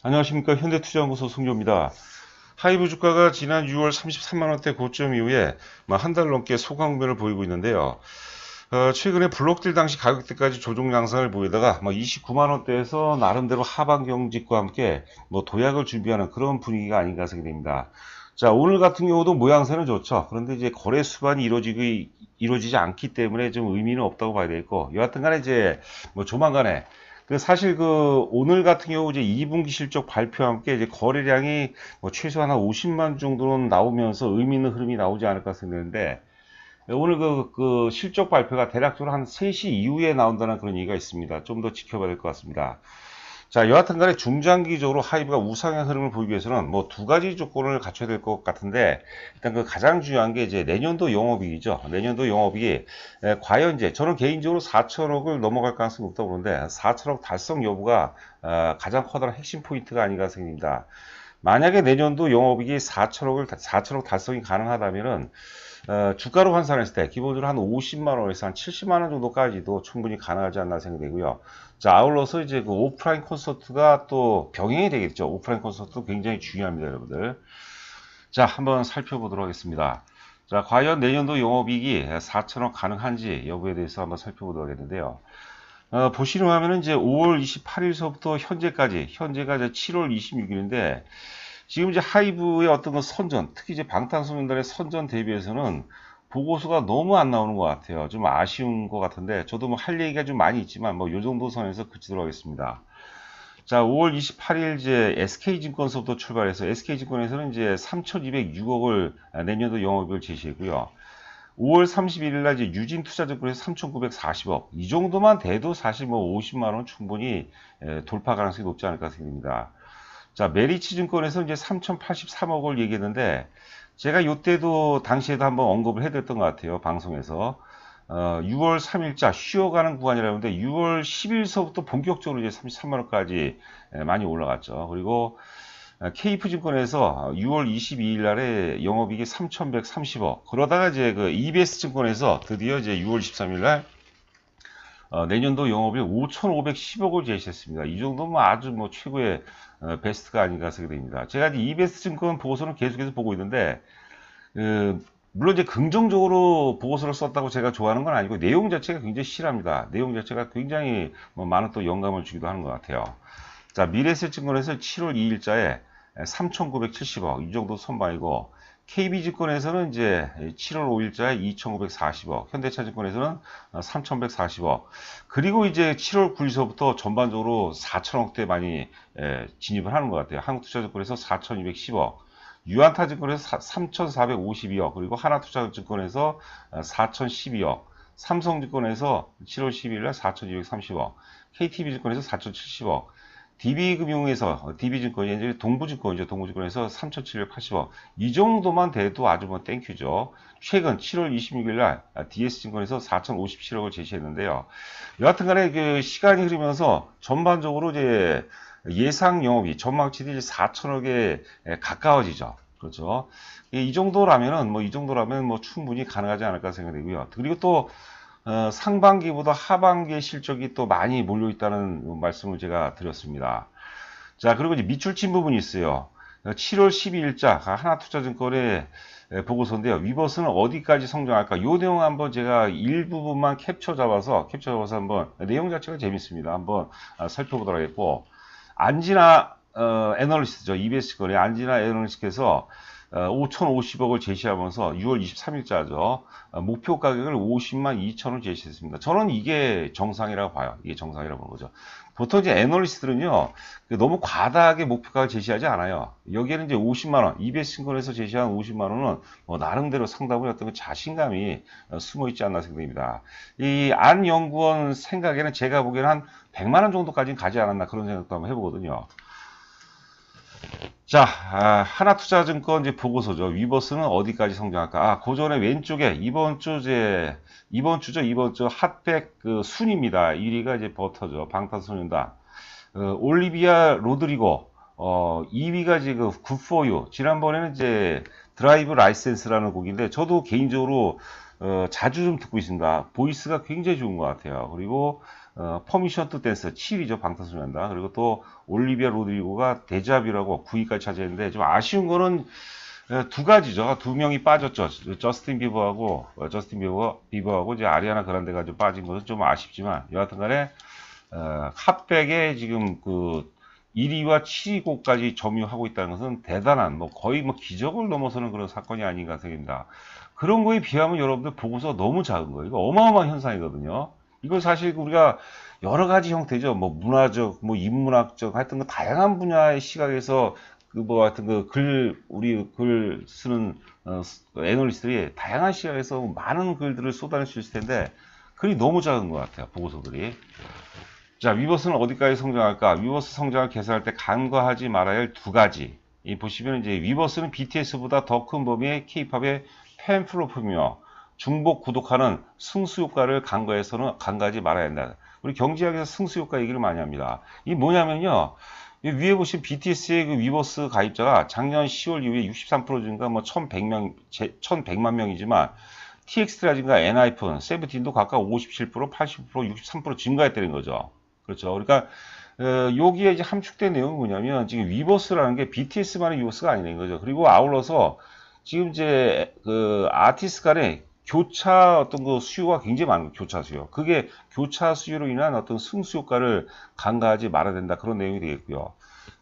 안녕하십니까. 현대투자연구소 송조입니다. 하이브 주가가 지난 6월 33만원대 고점 이후에 한 달 넘게 소강변을 보이고 있는데요. 최근에 블록딜 당시 가격대까지 조정 양상을 보이다가 29만원대에서 나름대로 하방 경직과 함께 도약을 준비하는 그런 분위기가 아닌가 생각이 됩니다. 자, 오늘 같은 경우도 모양새는 좋죠. 그런데 이제 거래 수반이 이루어지지 않기 때문에 좀 의미는 없다고 봐야 되겠고, 여하튼 간에 이제 조만간에 사실 오늘 같은 경우 이제 2분기 실적 발표와 함께 이제 거래량이 최소한 한 50만 정도는 나오면서 의미 있는 흐름이 나오지 않을까 생각되는데, 오늘 실적 발표가 대략적으로 한 3시 이후에 나온다는 그런 얘기가 있습니다. 좀 더 지켜봐야 될 것 같습니다. 자, 여하튼 간에 중장기적으로 하이브가 우상향 흐름을 보이기 위해서는 두 가지 조건을 갖춰야 될 것 같은데, 일단 가장 중요한 게 이제 내년도 영업이익이죠. 내년도 영업이익이 과연 이제 저는 개인적으로 4천억을 넘어갈 가능성이 높다고 보는데, 4천억 달성 여부가 가장 커다란 핵심 포인트가 아닌가 생각됩니다. 만약에 내년도 영업이익이 4천억 달성이 가능하다면은 주가로 환산했을 때 기본적으로 한 50만 원에서 한 70만 원 정도까지도 충분히 가능하지 않나 생각되고요. 자, 아울러서 이제 오프라인 콘서트가 또 병행이 되겠죠. 오프라인 콘서트 굉장히 중요합니다, 여러분들. 자, 한번 살펴보도록 하겠습니다. 자, 과연 내년도 영업이익이 4천억 가능한지 여부에 대해서 한번 살펴보도록 하겠는데요. 보시는 화면은 이제 5월 28일서부터 현재가 이제 7월 26일인데, 지금 이제 하이브의 어떤 선전, 특히 이제 방탄소년단의 선전 대비해서는 보고서가 너무 안 나오는 것 같아요. 좀 아쉬운 것 같은데, 저도 할 얘기가 좀 많이 있지만, 요 정도 선에서 그치도록 하겠습니다. 자, 5월 28일 이제 SK증권서부터 출발해서, SK증권에서는 이제 3,206억을 내년도 영업을 제시했고요. 5월 31일 날 이제 유진투자증권에서 3,940억. 이 정도만 돼도 사실 50만원 충분히 돌파 가능성이 높지 않을까 생각됩니다. 자, 메리츠증권에서 이제 3,083억을 얘기했는데, 제가 이때도 당시에도 한번 언급을 해드렸던 것 같아요. 방송에서. 6월 3일자 쉬어가는 구간이라고 하는데, 6월 10일서부터 본격적으로 이제 33만원까지 많이 올라갔죠. 그리고 KF증권에서 6월 22일 날에 영업이익이 3,130억. 그러다가 이제 EBS증권에서 드디어 이제 6월 23일 날 내년도 영업이익 5,510억을 제시했습니다. 이 정도면 아주 최고의 베스트가 아닌가 생각됩니다. 제가 이제 EBS 증권 보고서는 계속해서 보고 있는데, 물론 이제 긍정적으로 보고서를 썼다고 제가 좋아하는 건 아니고, 내용 자체가 굉장히 실합니다. 내용 자체가 굉장히 많은 또 영감을 주기도 하는 것 같아요. 자, 미래에셋증권에서 7월 2일자에 3,970억, 이 정도 선방이고, KB증권에서는 이제 7월 5일자에 2,940억, 현대차증권에서는 3,140억, 그리고 이제 7월 9일서부터 전반적으로 4천억대 많이 진입을 하는 것 같아요. 한국투자증권에서 4,210억, 유한타증권에서 3,452억, 그리고 하나투자증권에서 4,012억, 삼성증권에서 7월 12일날 4,230억, KTB증권에서 4,070억, DB금융에서, DB증권이 이제 동부증권이죠. 동부증권에서 3,780억. 이 정도만 돼도 아주 땡큐죠. 최근 7월 26일 날 DS증권에서 4,057억을 제시했는데요. 여하튼 간에 시간이 흐르면서 전반적으로 이제 예상 영업이 전망치들이 4천억에 가까워지죠. 그렇죠. 이 정도라면은 이 정도라면 충분히 가능하지 않을까 생각되고요. 그리고 또 상반기보다 하반기의 실적이 또 많이 몰려 있다는 말씀을 제가 드렸습니다. 자, 그리고 이제 밑줄친 부분이 있어요. 7월 12일자 하나투자증권의 보고서인데요. 위버스는 어디까지 성장할까? 이 내용 한번 제가 일부분만 캡처 잡아서 한번 내용 자체가 재밌습니다. 한번 살펴보도록 하겠고, 안지나 애널리스트죠. EBS권의 안지나 애널리스트께서 5,050억을 제시하면서 6월 23일자죠. 목표 가격을 50만 2천원 제시했습니다. 저는 이게 정상이라고 봐요. 이게 정상이라고 보는 거죠. 보통 이제 애널리스트들은요, 너무 과다하게 목표가를 제시하지 않아요. 여기에는 이제 50만원, EBS 증권에서 제시한 50만원은 나름대로 상당히 어떤 자신감이 숨어 있지 않나 생각됩니다. 이 안 연구원 생각에는 제가 보기에는 한 100만원 정도까지는 가지 않았나 그런 생각도 한번 해보거든요. 자, 하나투자증권 이제 보고서죠. 위버스는 어디까지 성장할까? 그 전에 왼쪽에 이번 주죠. 핫백 순입니다. 1위가 이제 버터죠. 방탄소년단. 올리비아 로드리고, 2위가 이제 굿포유. 지난번에는 이제 드라이브 라이센스라는 곡인데, 저도 개인적으로 자주 좀 듣고 있습니다. 보이스가 굉장히 좋은 것 같아요. 그리고 퍼미션 투 댄스 7위죠. 방탄소년단. 그리고 또 올리비아 로드리고가 데자뷰라고 9위까지 차지했는데 좀 아쉬운 거는 두 가지죠. 두 명이 빠졌죠. 저스틴 비버하고 이제 아리아나 그란데가 좀 빠진 것은 좀 아쉽지만 여하튼간에 핫백에 지금 그 1위와 7위 곡까지 점유하고 있다는 것은 대단한 뭐 거의 뭐 기적을 넘어서는 그런 사건이 아닌가 생각합니다. 그런 거에 비하면 여러분들 보고서 너무 작은 거예요. 이거 어마어마한 현상이거든요. 이걸 사실 우리가 여러 가지 형태죠. 뭐 문화적, 뭐 인문학적, 하여튼 그 다양한 분야의 시각에서 그 뭐 하여튼 우리 글 쓰는 애널리스트들이 다양한 시각에서 많은 글들을 쏟아낼 수 있을 텐데 글이 너무 작은 것 같아요. 보고서들이. 자, 위버스는 어디까지 성장할까? 위버스 성장을 계산할 때 간과하지 말아야 할 두 가지. 이 보시면 이제 위버스는 BTS보다 더 큰 범위의 K-팝의 팬 플로프이며 중복 구독하는 승수 효과를 간과하지 말아야 한다. 우리 경제학에서 승수 효과 얘기를 많이 합니다. 이 뭐냐면요. 이 위에 보신 BTS의 그 위버스 가입자가 작년 10월 이후에 63% 증가, 뭐 1,100만 명이지만 TX라든가 엔하이픈, 세븐틴도 각각 57%, 80%, 63% 증가했다는 거죠. 그렇죠. 그러니까 여기에 이제 함축된 내용은 뭐냐면 지금 위버스라는 게 BTS만의 위버스가 아니라는 거죠. 그리고 아울러서 지금 이제 그 아티스트 간의 교차 어떤 그 수요가 굉장히 많은 거예요. 교차 수요. 그게 교차 수요로 인한 어떤 승수 효과를 간과하지 말아야 된다. 그런 내용이 되겠고요.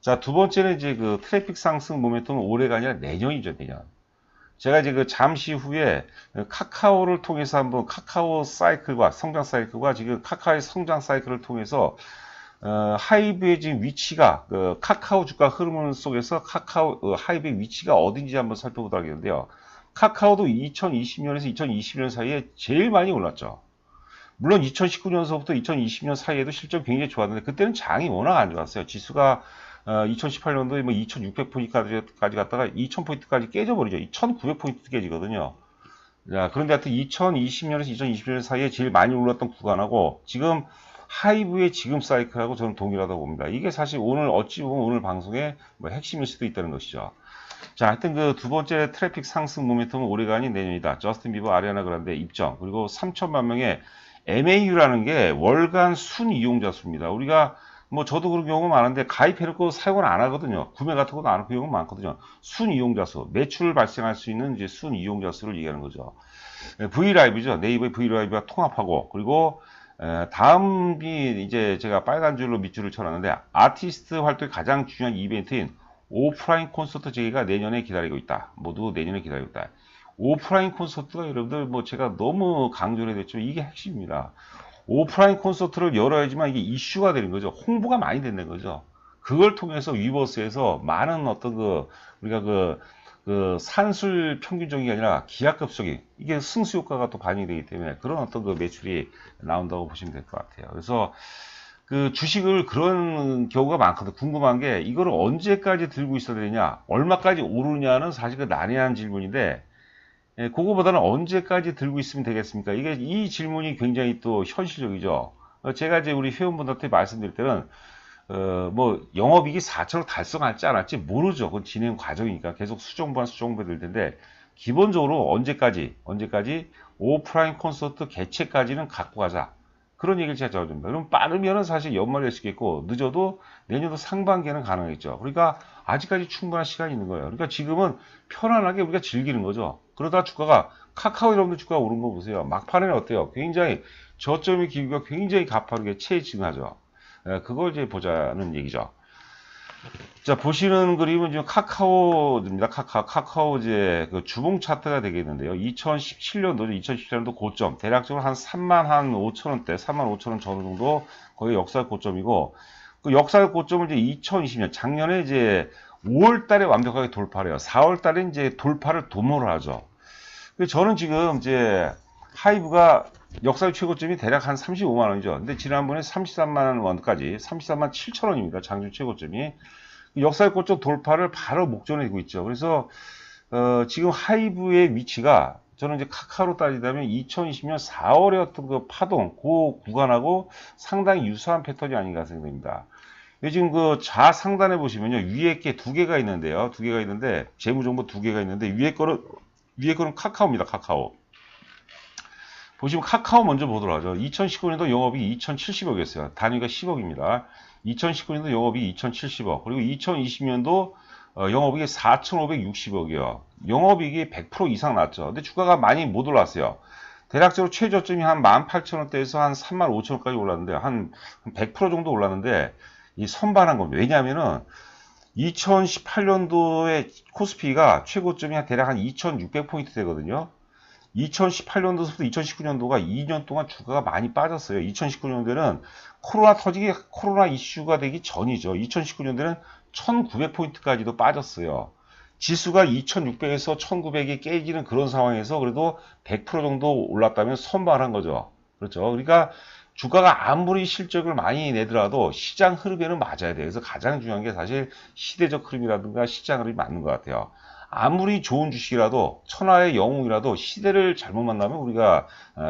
자, 두 번째는 이제 그 트래픽 상승 모멘텀은 올해가 아니라 내년이죠, 내년. 제가 이제 그 잠시 후에 카카오를 통해서 한번 카카오 사이클과 성장 사이클과 지금 카카오의 성장 사이클을 통해서 하이브의 지금 위치가 카카오 주가 흐름 속에서 하이브의 위치가 어딘지 한번 살펴보도록 하겠는데요. 카카오도 2020년에서 2021년 사이에 제일 많이 올랐죠. 물론 2019년서부터 2020년 사이에도 실적이 굉장히 좋았는데 그때는 장이 워낙 안 좋았어요. 지수가 2018년도에 뭐 2600포인트까지 갔다가 2000포인트까지 깨져버리죠. 1900포인트 깨지거든요. 자, 그런데 하여튼 2020년에서 2021년 사이에 제일 많이 올랐던 구간하고 지금 하이브의 지금 사이클하고 저는 동일하다고 봅니다. 이게 사실 오늘 어찌 보면 오늘 방송의 뭐 핵심일 수도 있다는 것이죠. 자, 하여튼 그 두 번째 트래픽 상승 모멘텀은 올해가 아닌 내년이다. 저스틴 비버, 아리아나 그란데 입점. 그리고 3천만 명의 MAU라는 게 월간 순 이용자 수입니다. 우리가 뭐 저도 그런 경우가 많은데 가입해놓고 사용을 안 하거든요. 구매 같은 것도 안 하고 경우가 많거든요. 순 이용자 수, 매출 발생할 수 있는 이제 순 이용자 수를 얘기하는 거죠. 브이라이브죠. 네이버의 브이라이브와 통합하고 그리고 다음이 이제 제가 빨간 줄로 밑줄을 쳐놨는데 아티스트 활동의 가장 중요한 이벤트인 오프라인 콘서트 재개가 내년에 기다리고 있다. 모두 내년에 기다리고 있다. 오프라인 콘서트가 여러분들 뭐 제가 너무 강조를 해야 이게 핵심입니다. 오프라인 콘서트를 열어야지만 이게 이슈가 되는 거죠. 홍보가 많이 된다는 거죠. 그걸 통해서 위버스에서 많은 어떤 우리가 산술 평균적이 아니라 기하급적인 이게 승수 효과가 또 반영이 되기 때문에 그런 어떤 매출이 나온다고 보시면 될 것 같아요. 그래서 주식을 그런 경우가 많거든요. 궁금한 게 이거를 언제까지 들고 있어야 되냐, 얼마까지 오르냐는 사실 난해한 질문인데 그거보다는 언제까지 들고 있으면 되겠습니까? 이 질문이 굉장히 또 현실적이죠. 제가 이제 우리 회원분들한테 말씀드릴 때는 뭐 영업이익이 4천억 달성할지 안 할지 모르죠. 그건 진행 과정이니까 계속 수정반 될 텐데 기본적으로 언제까지 오프라인 콘서트 개최까지는 갖고 가자. 그런 얘기를 제가 전해줍니다. 그럼 빠르면은 사실 연말에 시겠고 늦어도 내년도 상반기에는 가능하겠죠. 그러니까 아직까지 충분한 시간이 있는 거예요. 그러니까 지금은 편안하게 우리가 즐기는 거죠. 그러다 주가가 카카오 여러분들 주가가 오른 거 보세요. 막판에는 어때요? 굉장히 저점의 기류가 굉장히 가파르게 체증하죠. 그걸 이제 보자는 얘기죠. 자, 보시는 그림은 지금 카카오입니다. 카카오 이제 주봉 차트가 되겠는데요. 2017년도 고점, 대략적으로 한 3만 5천원대, 3만 5천원 전후 정도 거의 역사 고점이고, 그 역사 고점을 이제 2020년, 작년에 이제 5월 달에 완벽하게 돌파를 해요. 4월 달에 이제 돌파를 도모를 하죠. 저는 지금 이제 하이브가 역사 최고점이 대략 한 35만 원이죠. 근데 지난번에 33만 원까지 33만 7천 원입니다. 장중 최고점이. 역사의 고점 돌파를 바로 목전에 두고 있죠. 그래서 지금 하이브의 위치가 저는 이제 카카오로 따지자면 2020년 4월에 어떤 그 파동, 그 구간하고 상당히 유사한 패턴이 아닌가 생각됩니다. 지금 좌상단에 보시면요. 위에 게 두 개가 있는데요. 두 개가 있는데, 재무정보 두 개가 있는데, 위에 거는 카카오입니다. 카카오. 보시면 카카오 먼저 보도록 하죠. 2019년도 영업이익 2,070억이었어요. 단위가 10억입니다. 2019년도 영업이익 2,070억. 그리고 2020년도 영업이익이 4,560억이요. 영업이익이 100% 이상 났죠. 근데 주가가 많이 못 올랐어요. 대략적으로 최저점이 한 18,000원대에서 한 35,000원까지 올랐는데 한 100% 정도 올랐는데 이 선반한 겁니다. 왜냐하면은 2018년도에 코스피가 최고점이 대략 한 2,600포인트 되거든요. 2018년도부터 2019년도가 2년 동안 주가가 많이 빠졌어요. 2019년도에는 코로나 이슈가 되기 전이죠. 2019년도에는 1900포인트까지도 빠졌어요. 지수가 2600에서 1900이 깨지는 그런 상황에서 그래도 100% 정도 올랐다면 선방한 거죠. 그렇죠. 그러니까 주가가 아무리 실적을 많이 내더라도 시장 흐름에는 맞아야 돼요. 그래서 가장 중요한 게 사실 시대적 흐름이라든가 시장 흐름이 맞는 것 같아요. 아무리 좋은 주식이라도 천하의 영웅이라도 시대를 잘못 만나면 우리가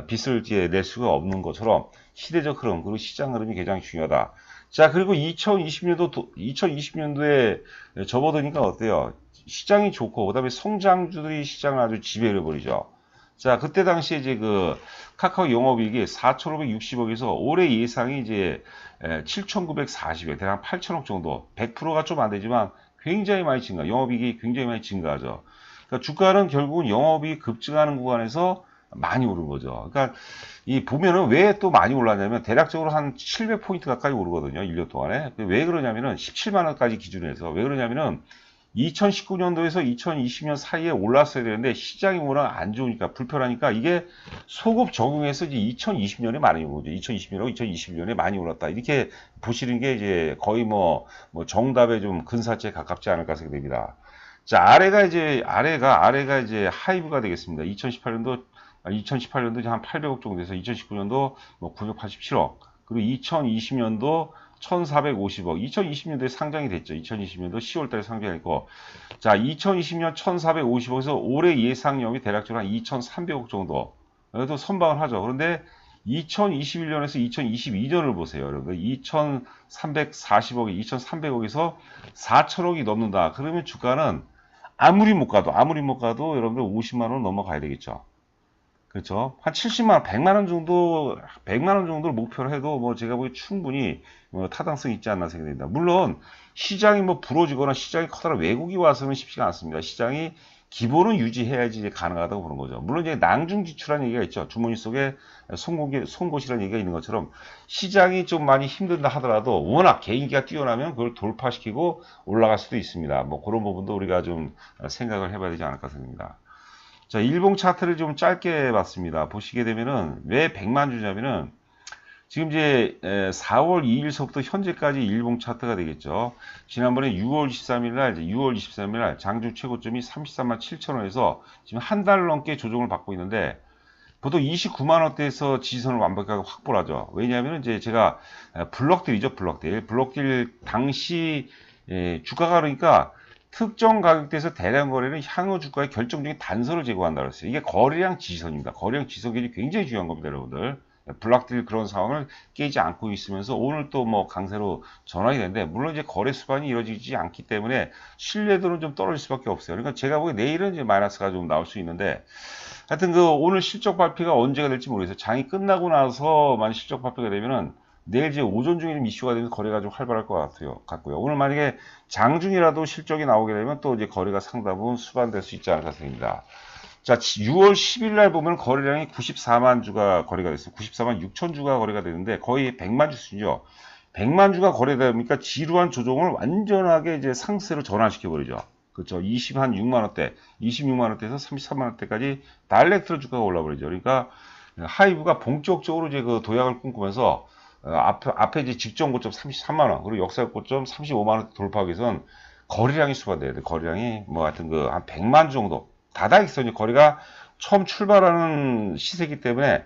빚을 낼 수가 없는 것처럼 시대적 흐름 그리고 시장 흐름이 가장 중요하다. 자, 그리고 2020년도에 접어드니까 어때요? 시장이 좋고 그다음에 성장주들이 시장을 아주 지배해 버리죠. 자, 그때 당시에 이제 그 카카오 영업이익이 4,560억에서 올해 예상이 이제 7,940억, 대략 8,000억 정도, 100%가 좀 안 되지만 굉장히 많이 증가, 영업이익이 굉장히 많이 증가하죠. 그러니까 주가는 결국은 영업이익 급증하는 구간에서 많이 오른 거죠. 그러니까 이 보면은 왜 또 많이 올랐냐면 대략적으로 한 700포인트 가까이 오르거든요. 1년 동안에. 왜 그러냐면은 17만 원까지 기준에서 왜 그러냐면은 2019년도에서 2020년 사이에 올랐어야 되는데 시장이 워낙 안 좋으니까 불편하니까 이게 소급 적용해서 이제 2020년에 많이 오른 거죠. 2020년하고 2021년에 많이 올랐다. 이렇게 보시는 게 이제 거의 뭐 정답에 좀 근사치에 가깝지 않을까 생각됩니다. 자, 아래가 이제 하이브가 되겠습니다. 2018년도 한 800억 정도 돼서 2019년도 뭐 987억. 그리고 2020년도 1450억. 2020년도에 상장이 됐죠. 2020년도 10월 달에 상장했고. 자, 2020년 1450억에서 올해 예상력이 대략적으로 한 2300억 정도. 그래도 선방을 하죠. 그런데 2021년에서 2022년을 보세요. 여러분. 2340억에 2300억에서 4000억이 넘는다. 그러면 주가는 아무리 못 가도 여러분들 50만 원 넘어가야 되겠죠. 그렇죠. 한 70만 원, 100만 원 정도를 목표로 해도 뭐 제가 보기 충분히 타당성이 있지 않나 생각됩니다. 물론 시장이 뭐 부러지거나 시장이 커다란 외국이 와서는 쉽지가 않습니다. 시장이 기본은 유지해야지 이제 가능하다고 보는 거죠. 물론 이제 낭중지출한 얘기가 있죠. 주머니 속에 송곳이라는 얘기가 있는 것처럼 시장이 좀 많이 힘든다 하더라도 워낙 개인기가 뛰어나면 그걸 돌파시키고 올라갈 수도 있습니다. 뭐 그런 부분도 우리가 좀 생각을 해봐야 되지 않을까 생각합니다. 자, 일봉 차트를 좀 짧게 봤습니다. 보시게 되면은 왜 100만 주냐면은 지금 이제 4월 2일서부터 현재까지 일봉 차트가 되겠죠. 지난번에 6월 23일 날 장중 최고점이 33만 7천 원에서 지금 한 달 넘게 조정을 받고 있는데 보통 29만 원대에서 지지선을 완벽하게 확보를 하죠. 왜냐하면 이제 제가 블록딜이죠, 블록딜 당시 주가가 그러니까 특정 가격대에서 대량 거래는 향후 주가의 결정적인 단서를 제공한다 그랬어요. 이게 거래량 지지선입니다. 거래량 지지선이 굉장히 중요한 겁니다, 여러분들. 블록딜 그런 상황을 깨지 않고 있으면서 오늘 또 뭐 강세로 전환이 되는데 물론 이제 거래 수반이 이루어지지 않기 때문에 신뢰도는 좀 떨어질 수밖에 없어요. 그러니까 제가 보기에 내일은 이제 마이너스가 좀 나올 수 있는데 하여튼 그 오늘 실적 발표가 언제가 될지 모르겠어요. 장이 끝나고 나서 만약 실적 발표가 되면은 내일 이제 오전 중에 좀 이슈가 되면 거래가 좀 활발할 것 같고요. 오늘 만약에 장중이라도 실적이 나오게 되면 또 이제 거래가 상당분 수반될 수 있지 않을까 생각합니다. 자, 6월 10일 날 보면 거래량이 94만 주가 거래가 됐어요. 94만 6천 주가 거래가 되는데 거의 100만 주 수준이죠. 100만 주가 거래되다 보니까 지루한 조정을 완전하게 이제 상세로 전환시켜 버리죠. 그렇죠. 26만 원대에서 33만 원대까지 다이렉트로 주가가 올라 버리죠. 그러니까 하이브가 본격적으로 이제 그 도약을 꿈꾸면서 앞에 이제 직전 고점 33만 원, 그리고 역사 고점 35만 원 돌파하기 위해서는 거래량이 수반돼야 돼. 거래량이 뭐 하여튼 그 한 100만 주 정도. 다다익선이 거래가 처음 출발하는 시세이기 때문에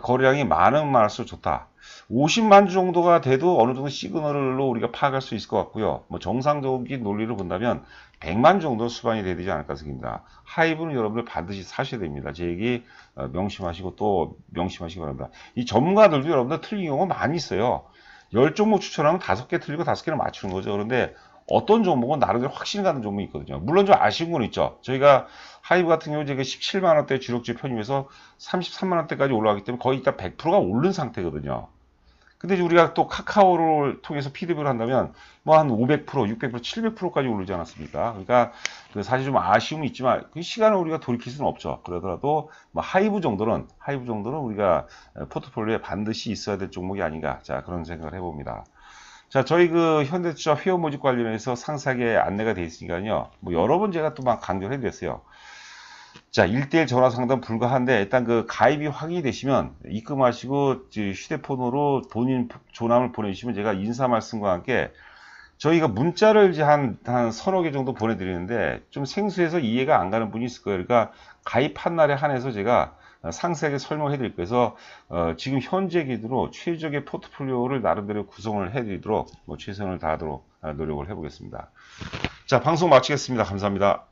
거래량이 많으면 많을수록 좋다. 50만 주 정도가 돼도 어느 정도 시그널로 우리가 파악할 수 있을 것 같고요. 뭐 정상적인 논리로 본다면 100만 주 정도 수반이 돼야 되지 않을까 생각합니다. 하이브는 여러분들 반드시 사셔야 됩니다. 제 얘기 명심하시고 또 명심하시기 바랍니다. 이 전문가들도 여러분들 틀린 경우가 많이 있어요. 10종목 추천하면 5개 틀리고 5개는 맞추는 거죠. 그런데 어떤 종목은 나름대로 확신 가는 종목이 있거든요. 물론 좀 아쉬운 건 있죠. 저희가 하이브 같은 경우 제가 17만 원대 주력주에 편입해서 33만 원대까지 올라가기 때문에 거의 일단 100%가 오른 상태거든요. 근데 이제 우리가 또 카카오를 통해서 피드백을 한다면 뭐 한 500%, 600%, 700%까지 오르지 않았습니까? 그러니까 그 사실 좀 아쉬움이 있지만 그 시간을 우리가 돌이킬 수는 없죠. 그러더라도 뭐 하이브 정도는 우리가 포트폴리오에 반드시 있어야 될 종목이 아닌가. 자, 그런 생각을 해봅니다. 자, 저희 그 현대차 회원 모집 관련해서 상세하게 안내가 되어 있으니까요. 뭐 여러 번 제가 또 막 강조를 해드렸어요. 자, 1대1 전화 상담 불가한데 일단 그 가입이 확인이 되시면 입금하시고 휴대폰으로 본인 조남을 보내주시면 제가 인사 말씀과 함께 저희가 문자를 이제 한 서너 개 정도 보내드리는데 좀 생소해서 이해가 안 가는 분이 있을 거예요. 그러니까 가입한 날에 한해서 제가 상세하게 설명해 드릴 거예요. 그래서 지금 현재 기준으로 최적의 포트폴리오를 나름대로 구성을 해 드리도록 뭐 최선을 다하도록 노력을 해 보겠습니다. 자, 방송 마치겠습니다. 감사합니다.